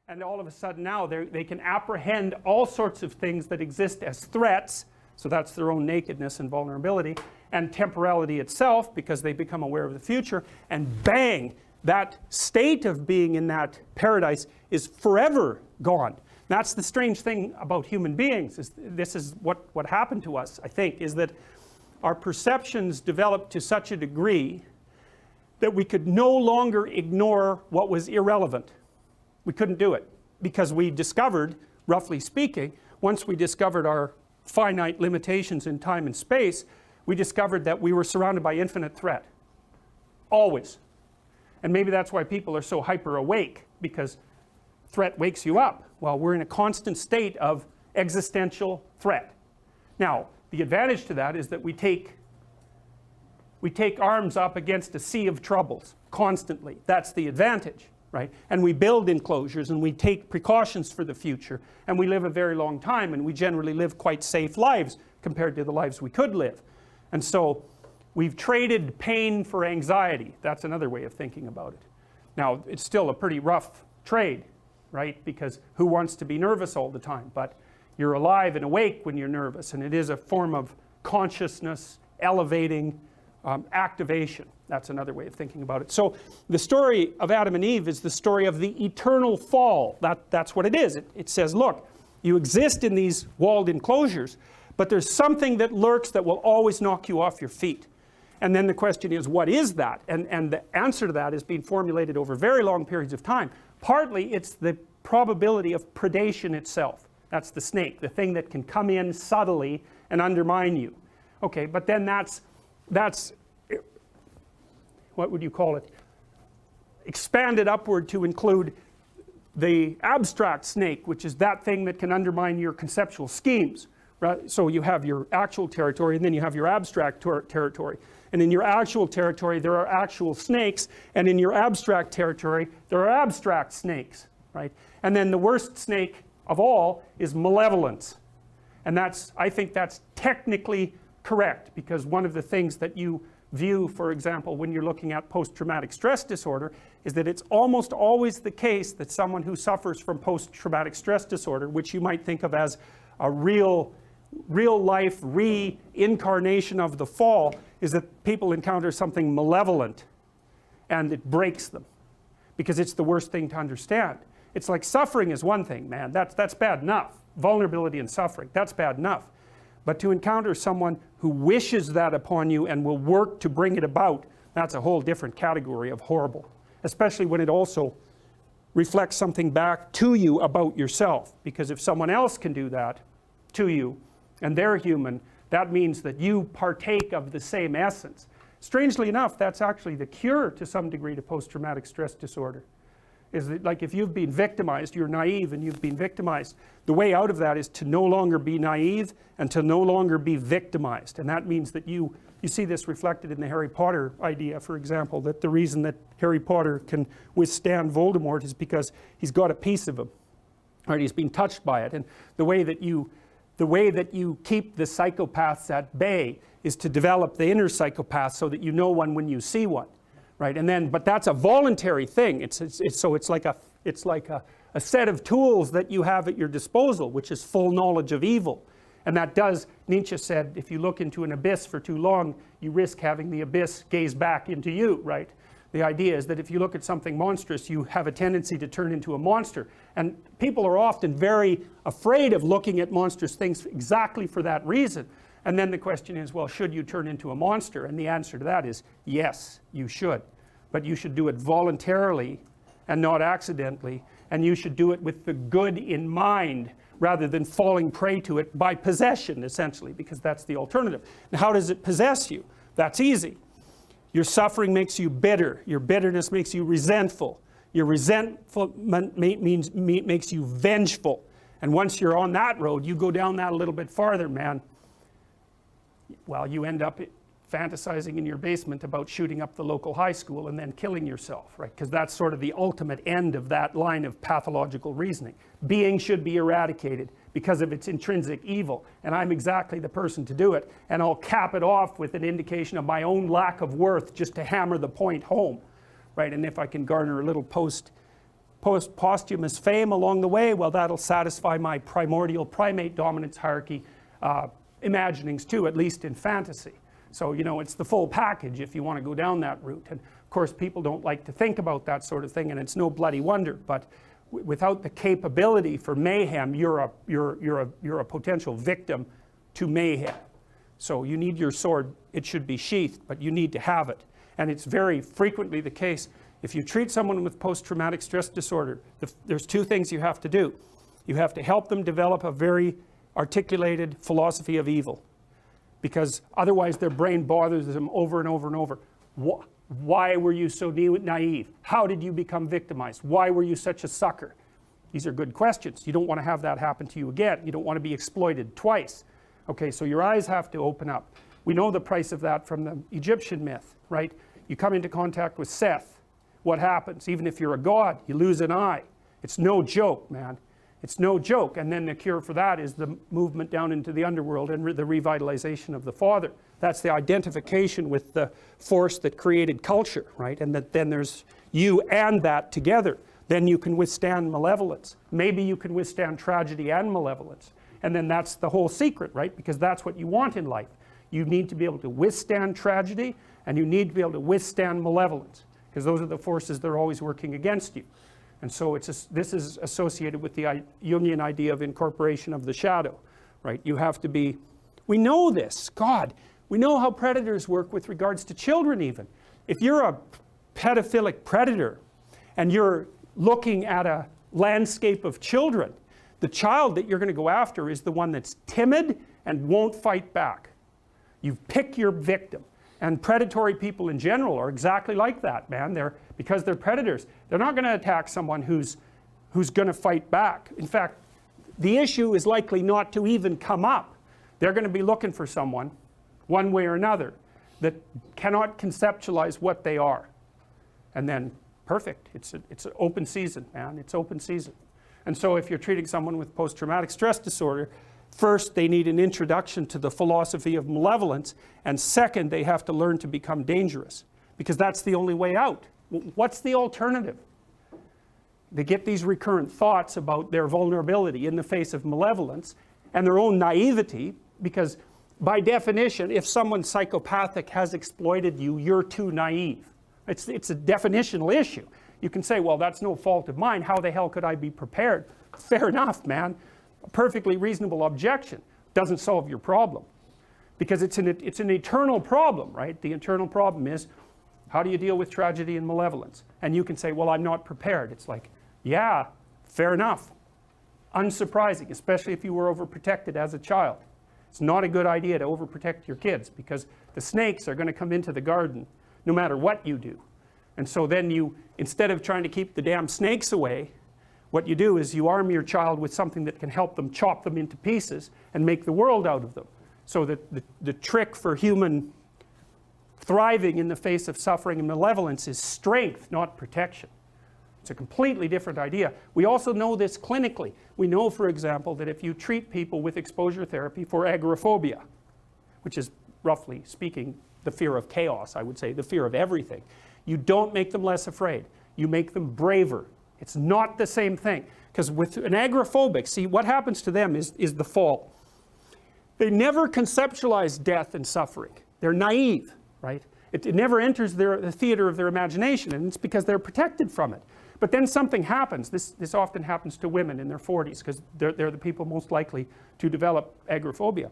And all of a sudden now they can apprehend all sorts of things that exist as threats, so that's their own nakedness and vulnerability, and temporality itself, because they become aware of the future, and bang, that state of being in that paradise is forever gone. That's the strange thing about human beings. This is what happened to us, I think, is that our perceptions developed to such a degree that we could no longer ignore what was irrelevant. We couldn't do it, because we discovered, roughly speaking, once we discovered our finite limitations in time and space, we discovered that we were surrounded by infinite threat. Always. And maybe that's why people are so hyper awake, because threat wakes you up. Well, we're in a constant state of existential threat. Now, the advantage to that is that we take arms up against a sea of troubles constantly. That's the advantage, right? And we build enclosures, and we take precautions for the future, and we live a very long time, and we generally live quite safe lives compared to the lives we could live. And so we've traded pain for anxiety. That's another way of thinking about it. Now, it's still a pretty rough trade, right? Because who wants to be nervous all the time? But you're alive and awake when you're nervous, and it is a form of consciousness elevating activation. That's another way of thinking about it. So the story of Adam and Eve is the story of the eternal fall. That's what it is. It says, look, you exist in these walled enclosures, but there's something that lurks that will always knock you off your feet. And then the question is, what is that? And the answer to that is being formulated over very long periods of time. Partly it's the probability of predation itself. That's the snake, the thing that can come in subtly and undermine you. Okay, but then that's what would you call it? Expanded upward to include the abstract snake, which is that thing that can undermine your conceptual schemes. Right? So you have your actual territory, and then you have your abstract territory. And in your actual territory, there are actual snakes, and in your abstract territory, there are abstract snakes, right? And then the worst snake of all is malevolence. And I think that's technically correct, because one of the things that you view, for example, when you're looking at post-traumatic stress disorder, is that it's almost always the case that someone who suffers from post-traumatic stress disorder, which you might think of as a real life reincarnation of the fall, is that people encounter something malevolent and it breaks them, because it's the worst thing to understand. It's like suffering is one thing, man, that's bad enough. Vulnerability and suffering, that's bad enough. But to encounter someone who wishes that upon you and will work to bring it about, that's a whole different category of horrible, especially when it also reflects something back to you about yourself. Because if someone else can do that to you, and they're human, that means that you partake of the same essence. Strangely enough, that's actually the cure to some degree to post-traumatic stress disorder. Is that, like, if you've been victimized, you're naive and you've been victimized, the way out of that is to no longer be naive and to no longer be victimized. And that means that you see this reflected in the Harry Potter idea, for example, that the reason that Harry Potter can withstand Voldemort is because he's got a piece of him, right? He's been touched by it. And the way that you keep the psychopaths at bay is to develop the inner psychopath so that you know one when you see one, right? And then, but that's a voluntary thing. It's like a set of tools that you have at your disposal, which is full knowledge of evil. And that does, Nietzsche said, if you look into an abyss for too long, you risk having the abyss gaze back into you, right? The idea is that if you look at something monstrous, you have a tendency to turn into a monster. And people are often very afraid of looking at monstrous things exactly for that reason. And then the question is, well, should you turn into a monster? And the answer to that is, yes, you should. But you should do it voluntarily and not accidentally. And you should do it with the good in mind, rather than falling prey to it by possession, essentially, because that's the alternative. Now, how does it possess you? That's easy. Your suffering makes you bitter. Your bitterness makes you resentful. Your resentment makes you vengeful. And once you're on that road, you go down that a little bit farther, man. Well, you end up fantasizing in your basement about shooting up the local high school and then killing yourself, right? Because that's sort of the ultimate end of that line of pathological reasoning. Being should be eradicated because of its intrinsic evil, and I'm exactly the person to do it, and I'll cap it off with an indication of my own lack of worth just to hammer the point home, right? And if I can garner a little posthumous fame along the way, well, that'll satisfy my primordial primate dominance hierarchy imaginings too, at least in fantasy. So, you know, it's the full package if you want to go down that route. And of course, people don't like to think about that sort of thing, and it's no bloody wonder. But without the capability for mayhem, you're a potential victim to mayhem. So you need your sword. It should be sheathed, but you need to have it. And it's very frequently the case. If you treat someone with post-traumatic stress disorder, there's two things you have to do. You have to help them develop a very articulated philosophy of evil, because otherwise their brain bothers them over and over and over. Why were you so naive? How did you become victimized? Why were you such a sucker? These are good questions. You don't want to have that happen to you again. You don't want to be exploited twice. Okay, so your eyes have to open up. We know the price of that from the Egyptian myth, right? You come into contact with Seth. What happens? Even if you're a god, you lose an eye. It's no joke, man. It's no joke. And then the cure for that is the movement down into the underworld and the revitalization of the Father. That's the identification with the force that created culture, right? And that then there's you and that together. Then you can withstand malevolence. Maybe you can withstand tragedy and malevolence. And then that's the whole secret, right? Because that's what you want in life. You need to be able to withstand tragedy, and you need to be able to withstand malevolence, because those are the forces that are always working against you. And so this is associated with the Jungian idea of incorporation of the shadow, right? You have to be, we know this, God, we know how predators work with regards to children even. If you're a pedophilic predator and you're looking at a landscape of children, the child that you're going to go after is the one that's timid and won't fight back. You pick your victim. And predatory people in general are exactly like that, man. Because they're predators. They're not going to attack someone who's going to fight back. In fact, the issue is likely not to even come up. They're going to be looking for someone, one way or another, that cannot conceptualize what they are. And then, perfect. It's an open season, man. It's open season. And so if you're treating someone with post-traumatic stress disorder, first, they need an introduction to the philosophy of malevolence, and second, they have to learn to become dangerous, because that's the only way out. What's the alternative? They get these recurrent thoughts about their vulnerability in the face of malevolence and their own naivety, because by definition, if someone psychopathic has exploited you, you're too naive. It's a definitional issue. You can say, well, that's no fault of mine. How the hell could I be prepared? Fair enough, man. A perfectly reasonable objection. Doesn't solve your problem, because it's an eternal problem, right? The eternal problem is, how do you deal with tragedy and malevolence? And you can say, well, I'm not prepared. It's like, yeah, fair enough. Unsurprising, especially if you were overprotected as a child. It's not a good idea to overprotect your kids, because the snakes are going to come into the garden no matter what you do. And so then you, instead of trying to keep the damn snakes away, what you do is you arm your child with something that can help them chop them into pieces and make the world out of them. So that the trick for human thriving in the face of suffering and malevolence is strength, not protection. It's a completely different idea. We also know this clinically. We know, for example, that if you treat people with exposure therapy for agoraphobia, which is, roughly speaking, the fear of chaos, I would say, the fear of everything, you don't make them less afraid. You make them braver. It's not the same thing. Because with an agoraphobic, see, what happens to them is the fall. They never conceptualize death and suffering. They're naive, right? It never enters the theater of their imagination, and it's because they're protected from it. But then something happens. This often happens to women in their 40s, because they're the people most likely to develop agoraphobia.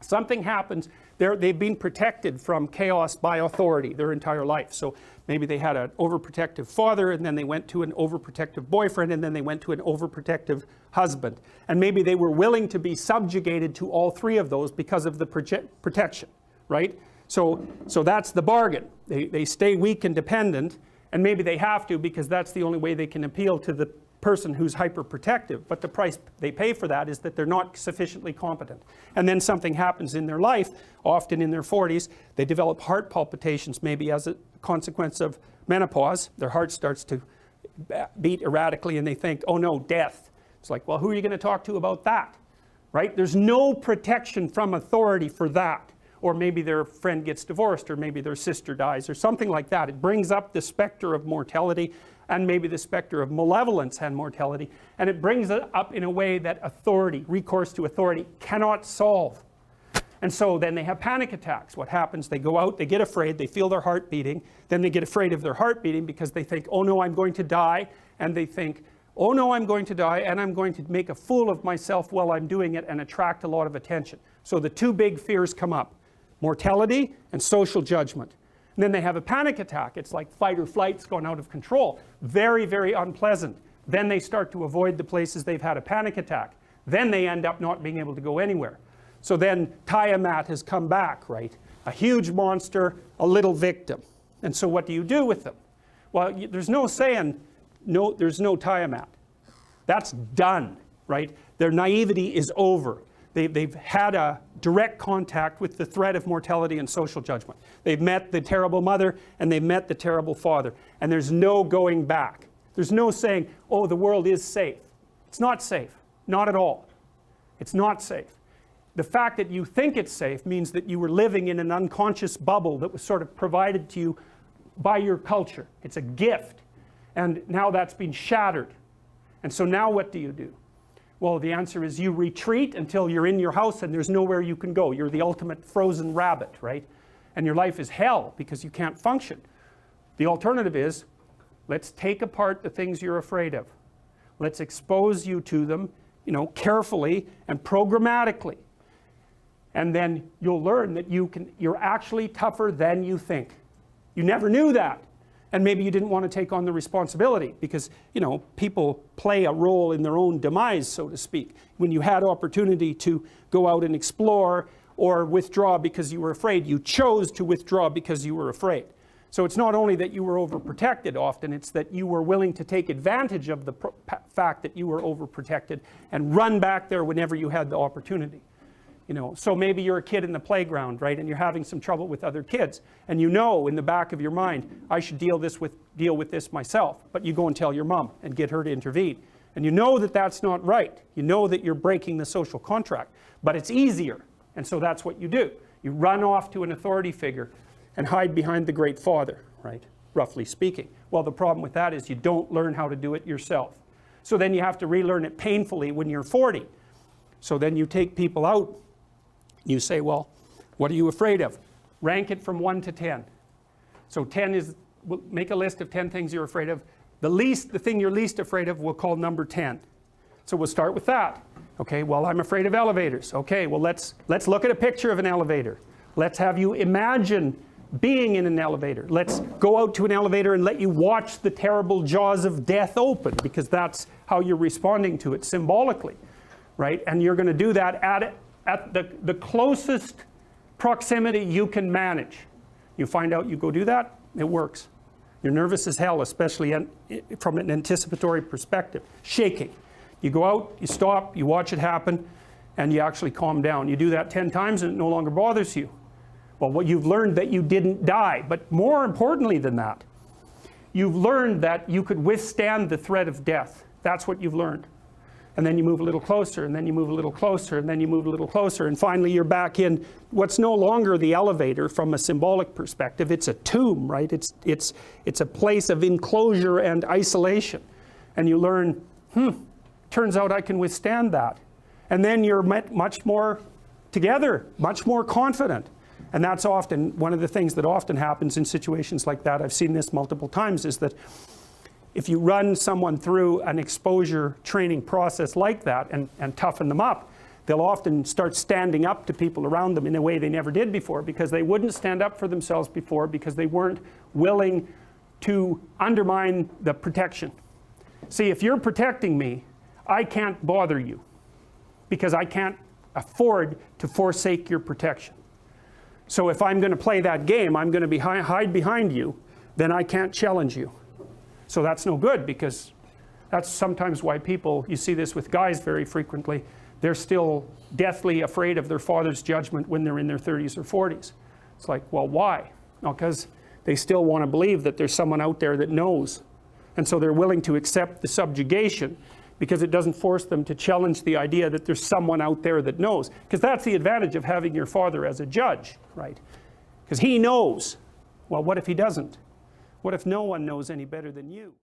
Something happens. They've been protected from chaos by authority their entire life. So maybe they had an overprotective father, and then they went to an overprotective boyfriend, and then they went to an overprotective husband. And maybe they were willing to be subjugated to all three of those because of the protection, right? So that's the bargain. They stay weak and dependent, and maybe they have to, because that's the only way they can appeal to the person who's hyperprotective. But the price they pay for that is that they're not sufficiently competent. And then something happens in their life, often in their 40s. They develop heart palpitations, maybe as a consequence of menopause. Their heart starts to beat erratically, and they think, oh no, death. It's like, well, who are you going to talk to about that? Right? There's no protection from authority for that. or maybe their friend gets divorced, or maybe their sister dies, or something like that. It brings up the specter of mortality, and maybe the specter of malevolence and mortality, and it brings it up in a way that authority, recourse to authority, cannot solve. And so then they have panic attacks. What happens? They go out, they get afraid, they feel their heart beating, then they get afraid of their heart beating because they think, oh no, I'm going to die, and they think, oh no, I'm going to die, and I'm going to make a fool of myself while I'm doing it and attract a lot of attention. So the two big fears come up, mortality and social judgment. And then they have a panic attack. It's like fight or flight's gone out of control. Very, very unpleasant. Then they start to avoid the places they've had a panic attack. Then they end up not being able to go anywhere. So then Tiamat has come back, right? A huge monster, a little victim. And so what do you do with them? Well, there's no saying, no, there's no Tiamat. That's done, right? Their naivety is over. They've had a direct contact with the threat of mortality and social judgment. They've met the terrible mother and they've met the terrible father. And there's no going back. There's no saying, oh, the world is safe. It's not safe. Not at all. It's not safe. The fact that you think it's safe means that you were living in an unconscious bubble that was sort of provided to you by your culture. It's a gift. And now that's been shattered. And so now what do you do? Well, the answer is you retreat until you're in your house and there's nowhere you can go. You're the ultimate frozen rabbit, right? And your life is hell because you can't function. The alternative is, let's take apart the things you're afraid of. Let's expose you to them, carefully and programmatically. And then you'll learn that you're actually tougher than you think. You never knew that. And maybe you didn't want to take on the responsibility because, people play a role in their own demise, so to speak. When you had opportunity to go out and explore or withdraw because you were afraid, you chose to withdraw because you were afraid. So it's not only that you were overprotected often, it's that you were willing to take advantage of the fact that you were overprotected and run back there whenever you had the opportunity. So maybe you're a kid in the playground, right, and you're having some trouble with other kids, and in the back of your mind, I should deal with this myself, but you go and tell your mom and get her to intervene. And you know that that's not right. You know that you're breaking the social contract, but it's easier, and so that's what you do. You run off to an authority figure and hide behind the great father, right, roughly speaking. Well, the problem with that is you don't learn how to do it yourself. So then you have to relearn it painfully when you're 40. So then you take people out. You say, well, what are you afraid of? Rank it from 1 to 10. So 10 is, we'll make a list of 10 things you're afraid of. The thing you're least afraid of we'll call number 10. So we'll start with that. Okay, well, I'm afraid of elevators. Okay, well, let's look at a picture of an elevator. Let's have you imagine being in an elevator. Let's go out to an elevator and let you watch the terrible jaws of death open, because that's how you're responding to it symbolically, right? And you're going to do that at the closest proximity you can manage. You find out, you go do that, it works. You're nervous as hell, especially from an anticipatory perspective. Shaking. You go out, you stop, you watch it happen, and you actually calm down. You do that 10 times and it no longer bothers you. Well, what you've learned that you didn't die, but more importantly than that, you've learned that you could withstand the threat of death. That's what you've learned. And then you move a little closer, and then you move a little closer, and then you move a little closer, and finally you're back in what's no longer the elevator from a symbolic perspective. It's a tomb, right? It's a place of enclosure and isolation. And you learn, turns out I can withstand that. And then you're much more together, much more confident. And that's often one of the things that often happens in situations like that. I've seen this multiple times, is that if you run someone through an exposure training process like that and toughen them up, they'll often start standing up to people around them in a way they never did before, because they wouldn't stand up for themselves before because they weren't willing to undermine the protection. See, if you're protecting me, I can't bother you because I can't afford to forsake your protection. So if I'm going to play that game, I'm going to hide behind you, then I can't challenge you. So that's no good, because that's sometimes why people, you see this with guys very frequently, they're still deathly afraid of their father's judgment when they're in their 30s or 40s. It's like, well, why? No, because they still want to believe that there's someone out there that knows. And so they're willing to accept the subjugation because it doesn't force them to challenge the idea that there's someone out there that knows. Because that's the advantage of having your father as a judge, right? Because he knows. Well, what if he doesn't? What if no one knows any better than you?